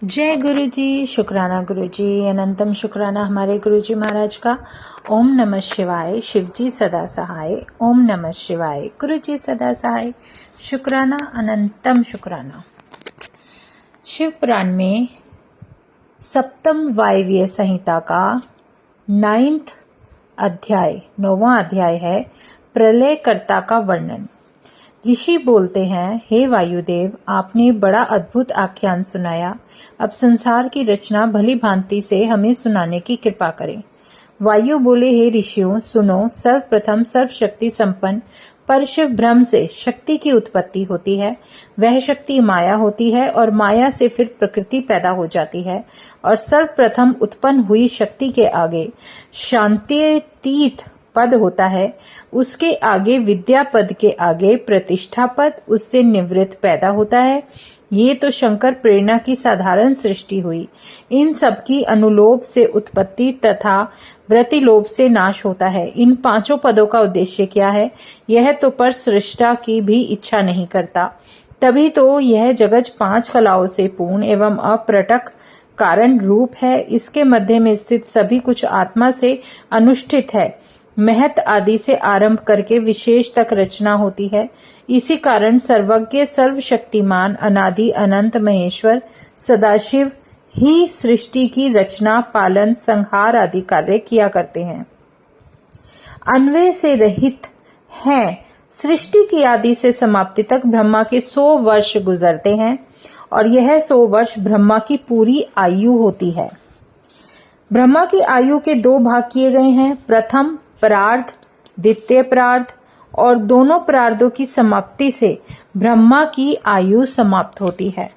जय गुरु जी, शुक्राना गुरु जी, अनंतम शुक्राना हमारे गुरु जी महाराज का। ओम नमः शिवाय, शिव जी सदा सहाय। ओम नमः शिवाय, गुरु जी सदा सहाय। शुक्राना, अनंतम शुक्राना। शिव पुराण में सप्तम वायव्य संहिता का 9वां अध्याय है प्रलयकर्ता का वर्णन। ऋषि बोलते हैं, हे वायुदेव, आपने बड़ा अद्भुत आख्यान सुनाया। अब संसार की रचना भली भांति से हमें सुनाने की कृपा करें। वायु बोले, हे ऋषियों, सुनो। सर्वप्रथम सर्वशक्ति संपन्न परशिव ब्रह्म से शक्ति की उत्पत्ति होती है। वह शक्ति माया होती है और माया से फिर प्रकृति पैदा हो जाती है। और सर्वप्रथम उत्पन्न हुई शक्ति के आगे शांत्यतीत पद होता है। उसके आगे विद्या पद के आगे प्रतिष्ठा पद, उससे निवृत्त पैदा होता है। ये तो शंकर प्रेरणा की साधारण सृष्टि हुई। इन सब की अनुलोभ से उत्पत्ति तथा वृत्तिलोभ से नाश होता है। इन पांचों पदों का उद्देश्य क्या है? यह तो पर सृष्टा की भी इच्छा नहीं करता। तभी तो यह जगत 5 कलाओं से पूर्ण एवं अप्रटक कारण रूप है। इसके मध्य में स्थित सभी कुछ आत्मा से अनुष्ठित है। महत आदि से आरंभ करके विशेष तक रचना होती है। इसी कारण सर्वज्ञ सर्वशक्तिमान अनादि अनंत महेश्वर सदाशिव ही सृष्टि की रचना, पालन, संहार आदि कार्य किया करते हैं। अन्वय से रहित हैं। सृष्टि की आदि से समाप्ति तक ब्रह्मा के 100 वर्ष गुजरते हैं और यह 100 वर्ष ब्रह्मा की पूरी आयु होती है। ब्रह्मा की आयु के 2 भाग किए गए हैं। प्रथम प्रार्ध, द्वितीय प्रार्ध, और दोनों प्रार्धों की समाप्ति से ब्रह्मा की आयु समाप्त होती है।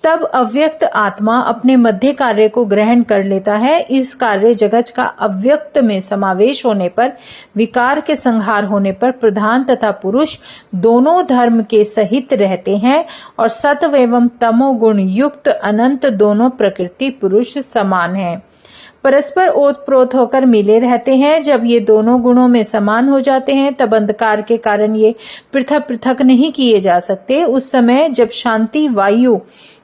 तब अव्यक्त आत्मा अपने मध्य कार्य को ग्रहण कर लेता है। इस कार्य जगत का अव्यक्त में समावेश होने पर, विकार के संहार होने पर प्रधान तथा पुरुष दोनों धर्म के सहित रहते हैं और सत्व एवं तमोगुण युक्त अनंत दोनों प्रकृति पुरुष समान हैं। परस्पर ओतप्रोत होकर मिले रहते हैं। जब ये दोनों गुणों में समान हो जाते हैं तब अंधकार के कारण ये पृथक पृथक नहीं किए जा सकते। उस समय जब शांति वायु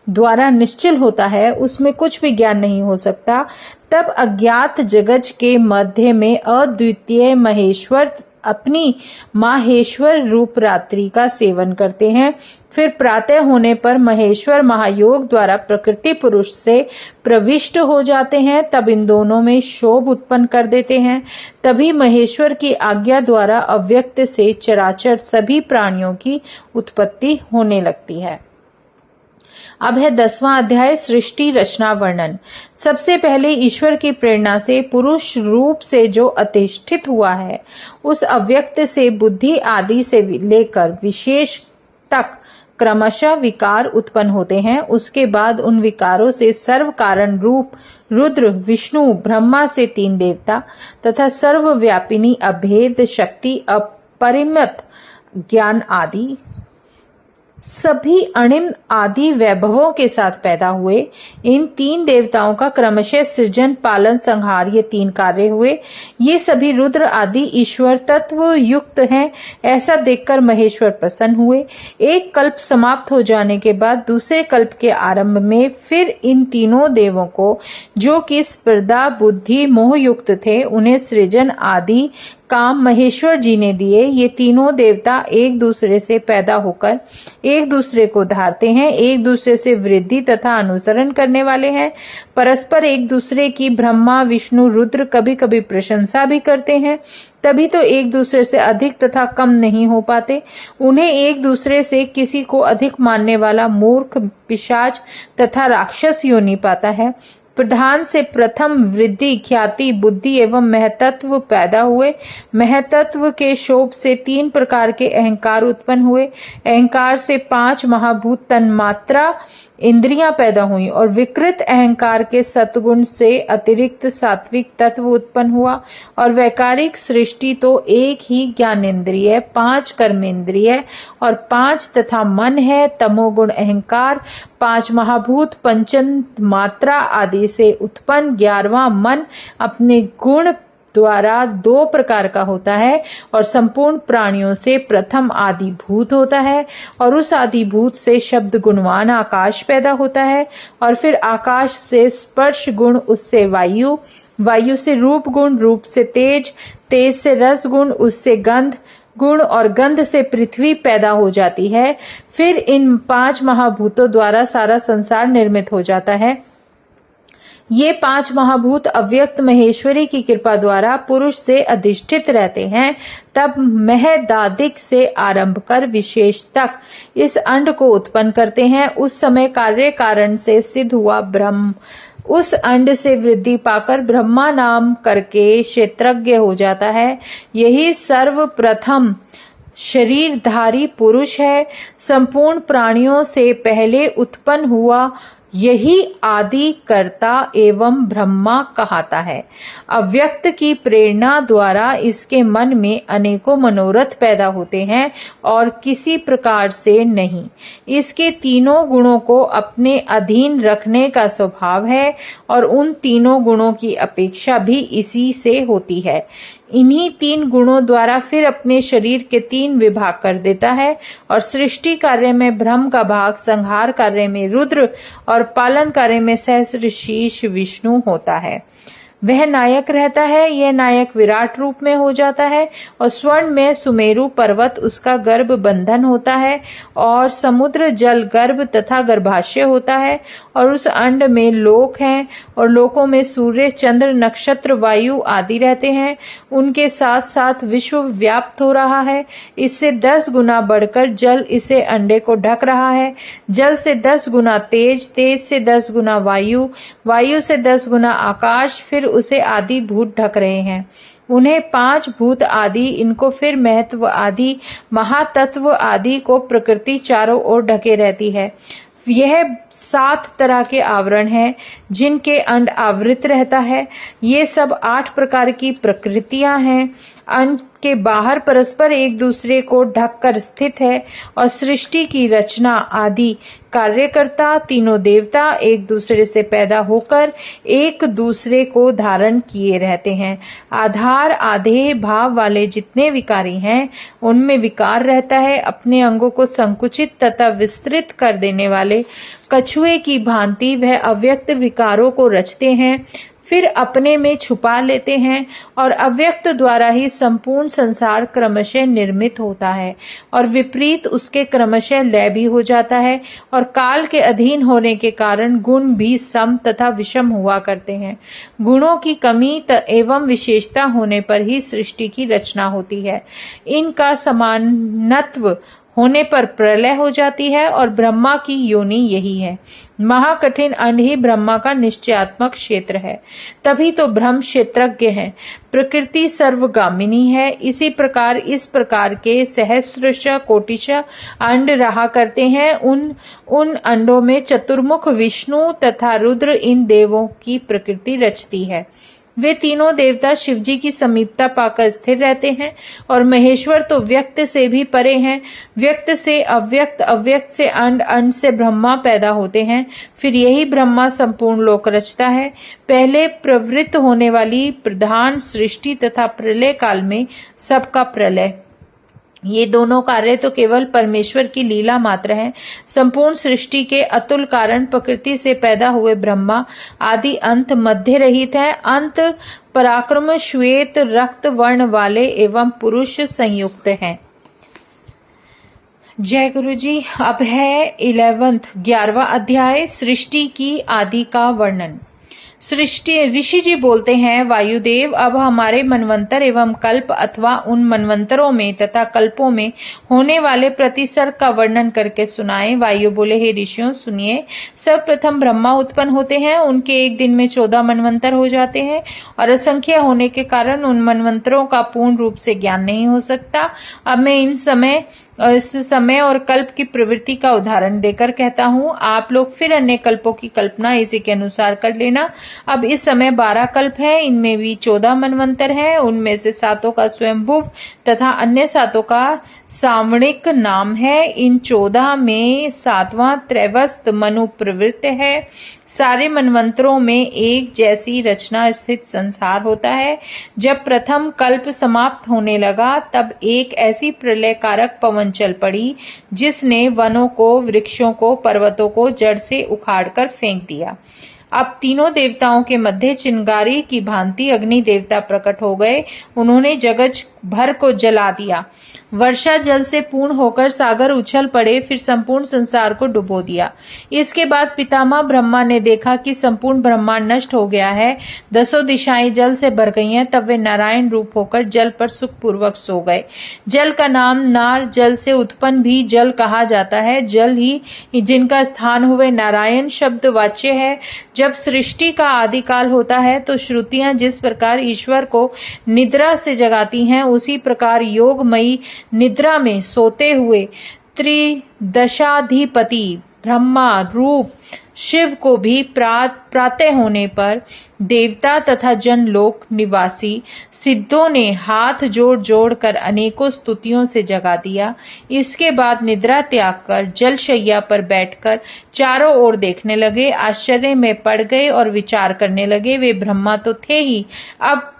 द्वारा निश्चल होता है, उसमें कुछ भी ज्ञान नहीं हो सकता। तब अज्ञात जगत के मध्य में अद्वितीय महेश्वर अपनी माहेश्वर रूप रात्रि का सेवन करते हैं। फिर प्रातः होने पर महेश्वर महायोग द्वारा प्रकृति पुरुष से प्रविष्ट हो जाते हैं। तब इन दोनों में शोभ उत्पन्न कर देते हैं। तभी महेश्वर की आज्ञा द्वारा अव्यक्त से चराचर सभी प्राणियों की उत्पत्ति होने लगती है। अब है 10वां अध्याय, सृष्टि रचना वर्णन। सबसे पहले ईश्वर की प्रेरणा से पुरुष रूप से जो अधिष्ठित हुआ है, उस अव्यक्त से बुद्धि आदि से लेकर विशेष तक क्रमशः विकार उत्पन्न होते हैं। उसके बाद उन विकारों से सर्व कारण रूप रुद्र, विष्णु, ब्रह्मा से 3 देवता तथा सर्वव्यापिनी अभेद शक्ति, अपरिमित ज्ञान आदि सभी अणिम आदि वैभवों के साथ पैदा हुए। इन 3 देवताओं का क्रमशः सृजन, पालन, संहार, ये 3 कार्य हुए। ये सभी रुद्र आदि ईश्वर तत्व युक्त हैं। ऐसा देखकर महेश्वर प्रसन्न हुए। एक कल्प समाप्त हो जाने के बाद दूसरे कल्प के आरंभ में फिर इन तीनों देवों को, जो कि स्पर्धा बुद्धि मोह युक्त थे, उन्हें सृजन आदि काम महेश्वर जी ने दिए। ये तीनों देवता एक दूसरे से पैदा होकर एक दूसरे को धारते हैं, एक दूसरे से वृद्धि तथा अनुसरण करने वाले हैं। परस्पर एक दूसरे की ब्रह्मा विष्णु रुद्र कभी कभी प्रशंसा भी करते हैं। तभी तो एक दूसरे से अधिक तथा कम नहीं हो पाते। उन्हें एक दूसरे से किसी को अधिक मानने वाला मूर्ख, पिशाच तथा राक्षस योनि पाता है। प्रधान से प्रथम वृद्धि, ख्याति, बुद्धि एवं महतत्व पैदा हुए। महतत्व के शोभ से 3 प्रकार के अहंकार उत्पन्न हुए। अहंकार से 5 महाभूत तन्मात्रा इंद्रियां पैदा हुई और विकृत अहंकार के सत्गुण से अतिरिक्त सात्विक तत्व उत्पन्न हुआ। और वैकारिक सृष्टि तो एक ही ज्ञानेन्द्रिय, 5 कर्मेंद्रिय और 5 तथा मन है। तमोगुण अहंकार, 5 महाभूत, पंचन मात्रा आदि से उत्पन्न 11वां मन अपने गुण द्वारा दो प्रकार का होता है और संपूर्ण प्राणियों से प्रथम आदिभूत होता है और उस आदिभूत से शब्द गुणवान आकाश पैदा होता है और फिर आकाश से स्पर्श गुण, उससे वायु, वायु से रूप गुण, रूप से तेज, तेज से रस गुण, उससे गंध गुण और गंध से पृथ्वी पैदा हो जाती है। फिर इन 5 महाभूतों द्वारा सारा संसार निर्मित हो जाता है। ये 5 महाभूत अव्यक्त महेश्वरी की कृपा द्वारा पुरुष से अधिष्ठित रहते हैं। तब महदादिक से आरंभ कर विशेष तक इस अंड को उत्पन्न करते हैं। उस समय कार्य कारण से सिद्ध हुआ ब्रह्म उस अंड से वृद्धि पाकर ब्रह्मा नाम करके क्षेत्रज्ञ हो जाता है। यही सर्वप्रथम शरीरधारी पुरुष है। संपूर्ण प्राणियों से पहले उत्पन्न हुआ यही आदि कर्ता एवं ब्रह्मा कहता है। अव्यक्त की प्रेरणा द्वारा इसके मन में अनेकों मनोरथ पैदा होते हैं और किसी प्रकार से नहीं। इसके तीनों गुणों को अपने अधीन रखने का स्वभाव है और उन तीनों गुणों की अपेक्षा भी इसी से होती है। इन्हीं 3 गुणों द्वारा फिर अपने शरीर के 3 विभाग कर देता है और सृष्टि कार्य में ब्रह्म का भाग, संहार कार्य में रुद्र और पालन कार्य में सहस्रशीर्ष विष्णु होता है। वह नायक रहता है। यह नायक विराट रूप में हो जाता है और स्वर्ण में सुमेरु पर्वत उसका गर्भ बंधन होता है और समुद्र जल गर्भ तथा गर्भाशय होता है और उस अंड में लोक हैं और लोकों में सूर्य, चंद्र, नक्षत्र, वायु आदि रहते हैं। उनके साथ साथ विश्व व्याप्त हो रहा है। इससे 10 गुना बढ़कर जल इसे अंडे को ढक रहा है। जल से 10 गुना तेज, तेज से 10 गुना वायु, वायु से 10 गुना आकाश, फिर उसे आदि भूत ढक रहे हैं। उन्हें 5 भूत आदि, इनको फिर महत्व आदि, महातत्व आदि को प्रकृति चारों ओर ढके रहती है। यह 7 तरह के आवरण हैं जिनके अंड आवृत रहता है। ये सब 8 प्रकार की प्रकृतियां हैं। अंड के बाहर परस्पर एक दूसरे को ढककर स्थित है और सृष्टि की रचना आदि कार्यकर्ता तीनों देवता एक दूसरे से पैदा होकर एक दूसरे को धारण किए रहते हैं। आधार आधेय भाव वाले जितने विकारी हैं उनमें विकार रहता है। अपने अंगों को संकुचित तथा विस्तृत कर देने वाले कछुए की भांति वह अव्यक्त विकारों को रचते हैं, फिर अपने में छुपा लेते हैं और अव्यक्त द्वारा ही संपूर्ण संसार क्रमशः निर्मित होता है और विपरीत उसके क्रमशः लय भी हो जाता है और काल के अधीन होने के कारण गुण भी सम तथा विषम हुआ करते हैं। गुणों की कमी एवं विशेषता होने पर ही सृष्टि की रचना होती है। इनका समानत्व होने पर प्रलय हो जाती है और ब्रह्मा की योनि यही है। महाकठिन अंड ही ब्रह्मा का निश्चयात्मक क्षेत्र है। तभी तो ब्रह्म क्षेत्रज्ञ है। प्रकृति सर्वगामिनी है। इसी प्रकार इस प्रकार के सहस्रश कोटिश अंड रहा करते हैं। उन अंडों में चतुर्मुख विष्णु तथा रुद्र इन देवों की प्रकृति रचती है। वे तीनों देवता शिवजी की समीपता पाकर स्थिर रहते हैं और महेश्वर तो व्यक्त से भी परे हैं। व्यक्त से अव्यक्त, अव्यक्त से अंड, अंड से ब्रह्मा पैदा होते हैं। फिर यही ब्रह्मा संपूर्ण लोक रचता है। पहले प्रवृत्त होने वाली प्रधान सृष्टि तथा प्रलय काल में सबका प्रलय, ये दोनों कार्य तो केवल परमेश्वर की लीला मात्र है। संपूर्ण सृष्टि के अतुल कारण प्रकृति से पैदा हुए ब्रह्मा आदि अंत मध्य रहित है। अंत पराक्रम श्वेत रक्त वर्ण वाले एवं पुरुष संयुक्त हैं। जय गुरु जी। अब है 11वां अध्याय, सृष्टि की आदि का वर्णन। सृष्टि ऋषि जी बोलते हैं, वायुदेव अब हमारे मनवंतर एवं कल्प अथवा उन मनवंतरों में तथा कल्पों में होने वाले प्रतिसर्ग का वर्णन करके सुनाएं। वायु बोले, हे ऋषियों सुनिए। सब प्रथम ब्रह्मा उत्पन्न होते हैं। उनके एक दिन में 14 मनवंतर हो जाते हैं और असंख्य होने के कारण उन मनवंतरों का पूर्ण रूप से ज्ञान नहीं हो सकता। अब मैं इन समय इस समय और कल्प की प्रवृत्ति का उदाहरण देकर कहता हूँ। आप लोग फिर अन्य कल्पों की कल्पना इसी के अनुसार कर लेना। अब इस समय 12 कल्प है, इनमें भी 14 मनवंतर हैं। उनमें से 7 का स्वयंभुव तथा अन्य 7 का सावणिक नाम है। इन 14 में 7वां त्रैवस्त मनु प्रवृत्त है। सारे मनवंतरों में एक जैसी रचना स्थित संसार होता है। जब प्रथम कल्प समाप्त होने लगा तब एक ऐसी प्रलयकारक पवन चल पड़ी जिसने वनों को, वृक्षों को, पर्वतों को जड़ से उखाड़कर फेंक दिया। अब तीनों देवताओं के मध्य चिंगारी की भांति अग्नि देवता प्रकट हो गए। उन्होंने जगत भर को जला दिया। वर्षा जल से पूर्ण होकर सागर उछल पड़े, फिर संपूर्ण संसार को डुबो दिया। इसके बाद पितामह ब्रह्मा ने देखा कि संपूर्ण ब्रह्मांड नष्ट हो गया है, 10 दिशाएं जल से भर गई हैं। तब वे नारायण रूप होकर जल पर सुखपूर्वक सो गए। जल का नाम नार, जल से उत्पन्न भी जल कहा जाता है। जल ही जिनका स्थान हुए नारायण शब्द वाच्य है। जब सृष्टि का आदिकाल होता है तो श्रुतियां जिस प्रकार ईश्वर को निद्रा से जगाती हैं, उसी प्रकार योगमयी निद्रा में सोते हुए त्रिदशाधिपति ब्रह्मा रूप शिव को भी प्रातः होने पर देवता तथा जनलोक निवासी सिद्धों ने हाथ जोड़ जोड़ कर अनेकों स्तुतियों से जगा दिया। इसके बाद निद्रा त्याग कर जलशैया पर बैठकर चारों ओर देखने लगे, आश्चर्य में पड़ गए और विचार करने लगे। वे ब्रह्मा तो थे ही, अब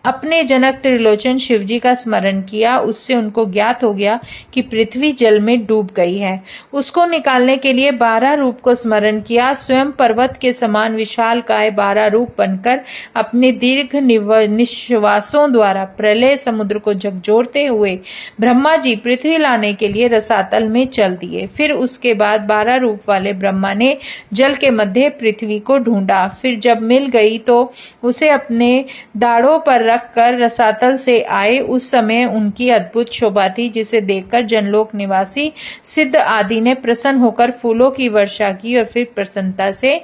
अपने जनक त्रिलोचन शिवजी का स्मरण किया। उससे उनको ज्ञात हो गया कि पृथ्वी जल में डूब गई है। उसको निकालने के लिए 12 रूप को स्मरण किया। स्वयं पर्वत के समान विशालकाय 12 रूप बनकर अपने दीर्घ निश्वासों द्वारा प्रलय समुद्र को झकझोरते हुए ब्रह्मा जी पृथ्वी लाने के लिए रसातल में चल दिए। फिर उसके बाद 12 रूप वाले ब्रह्मा ने जल के मध्य पृथ्वी को ढूंढा। फिर जब मिल गई तो उसे अपने दाढ़ों पर रखकर रसातल से आए। उस समय उनकी अद्भुत शोभा थी, जिसे देखकर जनलोक निवासी सिद्ध आदि ने प्रसन्न होकर फूलों की वर्षा की और फिर प्रसन्नता से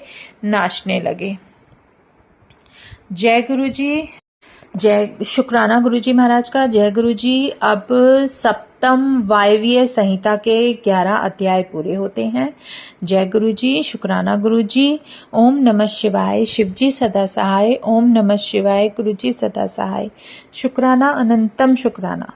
नाचने लगे। जय गुरु जी। जय शुक्राना गुरु जी महाराज का। जय गुरु जी। अब सप्तम वायवीय संहिता के 11 अध्याय पूरे होते हैं। जय गुरु जी। शुक्राना गुरु जी। ओम नमः शिवाय। शिव जी सदा सहाय। ओम नमः शिवाय। गुरु जी सदा सहाय। शुक्राना अनंतम शुक्राना।